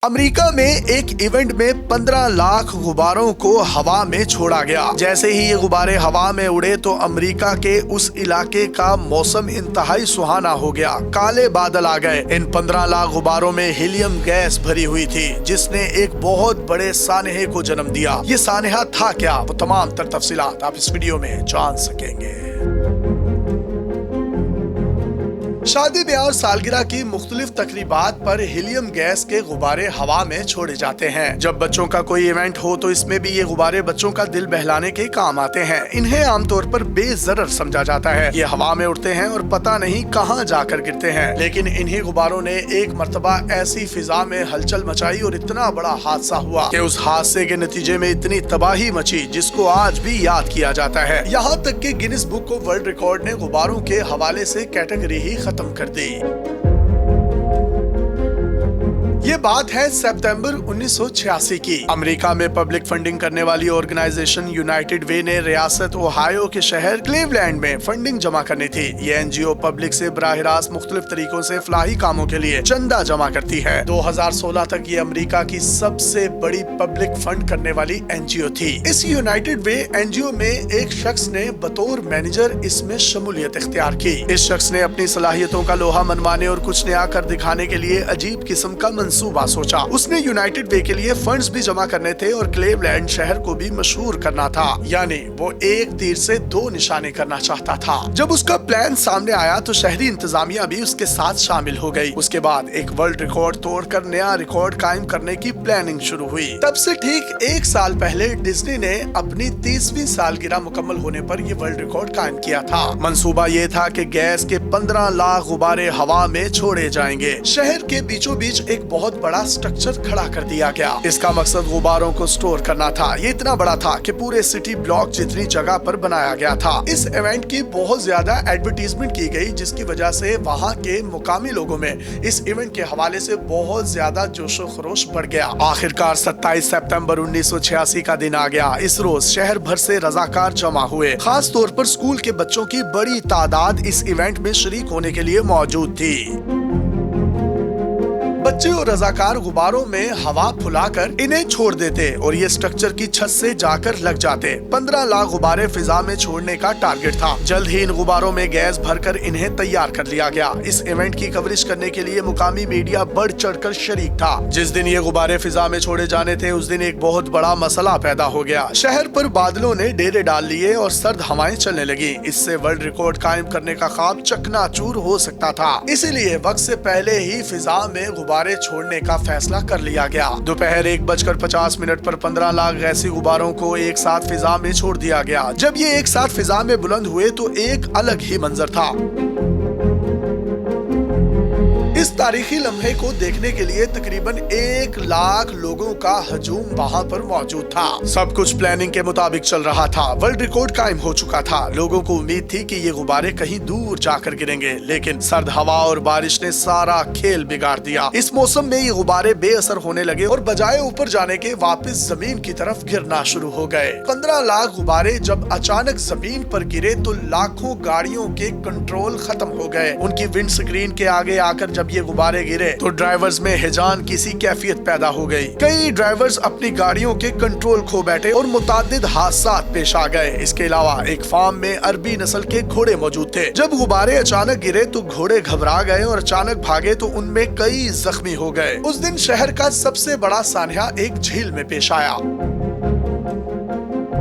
امریکہ میں ایک ایونٹ میں 15 لاکھ غباروں کو ہوا میں چھوڑا گیا۔ جیسے ہی یہ غبارے ہوا میں اڑے تو امریکہ کے اس علاقے کا موسم انتہائی سہانا ہو گیا۔ کالے بادل آ گئے۔ ان 15 لاکھ غباروں میں ہیلیم گیس بھری ہوئی تھی جس نے ایک بہت بڑے سانحے کو جنم دیا۔ یہ سانحہ تھا کیا؟ وہ تمام تر تفصیلات آپ اس ویڈیو میں جان سکیں گے۔ شادی بیاہ اور سالگرہ کی مختلف تقریبات پر ہیلیم گیس کے غبارے ہوا میں چھوڑے جاتے ہیں۔ جب بچوں کا کوئی ایونٹ ہو تو اس میں بھی یہ غبارے بچوں کا دل بہلانے کے کام آتے ہیں۔ انہیں عام طور پر بے ضرر سمجھا جاتا ہے۔ یہ ہوا میں اڑتے ہیں اور پتہ نہیں کہاں جا کر گرتے ہیں، لیکن انہی غباروں نے ایک مرتبہ ایسی فضا میں ہلچل مچائی اور اتنا بڑا حادثہ ہوا کہ اس حادثے کے نتیجے میں اتنی تباہی مچی جس کو آج بھی یاد کیا جاتا ہے۔ یہاں تک کہ grains book of world record نے غباروں کے حوالے سے کیٹیگری ہی ختم کر دی۔ یہ بات ہے ستمبر 1986 کی۔ امریکہ میں پبلک فنڈنگ کرنے والی آرگنائزیشن یونائٹڈ وے نے ریاست اوہایو کے شہر کلیولینڈ میں فنڈنگ جمع کرنی تھی۔ یہ این جی او پبلک سے براہ راست مختلف طریقوں سے فلاحی کاموں کے لیے چندہ جمع کرتی ہے۔ 2016 تک یہ امریکہ کی سب سے بڑی پبلک فنڈ کرنے والی این جی او تھی۔ اس یونائٹڈ وے این جی او میں ایک شخص نے بطور مینیجر اس میں شمولیت اختیار کی۔ اس شخص نے اپنی صلاحیتوں کا لوہا منوانے اور کچھ نیا کر دکھانے کے لیے عجیب قسم کا منصوبہ سوچا۔ اس نے یونائٹڈ وے کے لیے فنڈز بھی جمع کرنے تھے اور کلیولینڈ شہر کو بھی مشہور کرنا تھا، یعنی وہ ایک تیر سے دو نشانے کرنا چاہتا تھا۔ جب اس کا پلان سامنے آیا تو شہری انتظامیہ بھی اس کے ساتھ شامل ہو گئی۔ اس کے بعد ایک ورلڈ ریکارڈ توڑ کر نیا ریکارڈ قائم کرنے کی پلاننگ شروع ہوئی۔ تب سے ٹھیک ایک سال پہلے ڈزنی نے اپنی 30ویں سالگرہ مکمل ہونے پر یہ ورلڈ ریکارڈ قائم کیا تھا۔ منصوبہ یہ تھا کہ گیس کے 15 لاکھ غبارے ہوا میں چھوڑے جائیں گے۔ شہر کے بیچوں بیچ ایک بہت بڑا سٹرکچر کھڑا کر دیا گیا۔ اس کا مقصد غباروں کو سٹور کرنا تھا۔ یہ اتنا بڑا تھا کہ پورے سٹی بلاک جتنی جگہ پر بنایا گیا تھا۔ اس ایونٹ کی بہت زیادہ ایڈورٹائزمنٹ کی گئی جس کی وجہ سے وہاں کے مقامی لوگوں میں اس ایونٹ کے حوالے سے بہت زیادہ جوش و خروش بڑھ گیا۔ آخرکار 27 ستمبر 1986 کا دن آ گیا۔ اس روز شہر بھر سے رضاکار جمع ہوئے۔ خاص طور پر اسکول کے بچوں کی بڑی تعداد اس ایونٹ میں شریک ہونے کے لیے موجود تھی۔ بچے اور رضاکار غباروں میں ہوا پھلا کر انہیں چھوڑ دیتے اور یہ سٹرکچر کی چھت سے جا کر لگ جاتے۔ 15 لاکھ غبارے فضا میں چھوڑنے کا ٹارگٹ تھا۔ جلد ہی ان غباروں میں گیس بھر کر انہیں تیار کر لیا گیا۔ اس ایونٹ کی کوریج کرنے کے لیے مقامی میڈیا بڑھ چڑھ کر شریک تھا۔ جس دن یہ غبارے فضا میں چھوڑے جانے تھے اس دن ایک بہت بڑا مسئلہ پیدا ہو گیا۔ شہر پر بادلوں نے ڈیرے ڈال لیے اور سرد ہوائیں چلنے لگی۔ اس سے ورلڈ ریکارڈ قائم کرنے کا خواب چکنا چور ہو سکتا تھا۔ اسی لیے وقت سے پہلے ہی فضا میں غبارے چھوڑنے کا فیصلہ کر لیا گیا۔ دوپہر 1:50 پر 15 لاکھ گیسی غباروں کو ایک ساتھ فضا میں چھوڑ دیا گیا۔ جب یہ ایک ساتھ فضا میں بلند ہوئے تو ایک الگ ہی منظر تھا۔ اس تاریخی لمحے کو دیکھنے کے لیے تقریباً 1 لاکھ لوگوں کا ہجوم وہاں پر موجود تھا۔ سب کچھ پلاننگ کے مطابق چل رہا تھا۔ ورلڈ ریکارڈ قائم ہو چکا تھا۔ لوگوں کو امید تھی کہ یہ غبارے کہیں دور جا کر گریں گے، لیکن سرد ہوا اور بارش نے سارا کھیل بگاڑ دیا۔ اس موسم میں یہ غبارے بے اثر ہونے لگے اور بجائے اوپر جانے کے واپس زمین کی طرف گرنا شروع ہو گئے۔ 15 لاکھ غبارے جب اچانک زمین پر گرے تو لاکھوں گاڑیوں کے کنٹرول ختم ہو گئے۔ ان کی ونڈ سکرین کے آگے آ کر جب یہ غبارے گرے تو ڈرائیورز میں ہیجان کی سی کیفیت پیدا ہو گئی۔ کئی ڈرائیورز اپنی گاڑیوں کے کنٹرول کھو بیٹھے اور متعدد حادثات پیش آ گئے۔ اس کے علاوہ ایک فارم میں عربی نسل کے گھوڑے موجود تھے۔ جب غبارے اچانک گرے تو گھوڑے گھبرا گئے اور اچانک بھاگے تو ان میں کئی زخمی ہو گئے۔ اس دن شہر کا سب سے بڑا سانحہ ایک جھیل میں پیش آیا۔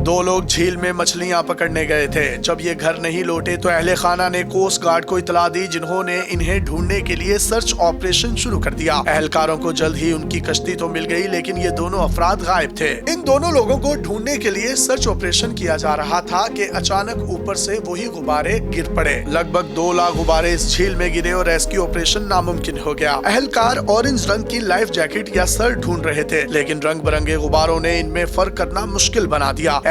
2 لوگ جھیل میں مچھلیاں پکڑنے گئے تھے۔ جب یہ گھر نہیں لوٹے تو اہل خانہ نے کوسٹ گارڈ کو اطلاع دی، جنہوں نے انہیں ڈھونڈنے کے لیے سرچ آپریشن شروع کر دیا۔ اہلکاروں کو جلد ہی ان کی کشتی تو مل گئی، لیکن یہ دونوں افراد غائب تھے۔ ان دونوں لوگوں کو ڈھونڈنے کے لیے سرچ آپریشن کیا جا رہا تھا کہ اچانک اوپر سے وہی غبارے گر پڑے۔ لگ بھگ 2 لاکھ غبارے اس جھیل میں گرے اور ریسکیو آپریشن ناممکن ہو گیا۔ اہلکار اورنج رنگ کی لائف جیکٹ یا سر ڈھونڈ رہے تھے، لیکن رنگ برنگے غباروں نے ان میں فرق کرنا مشکل بنا دیا۔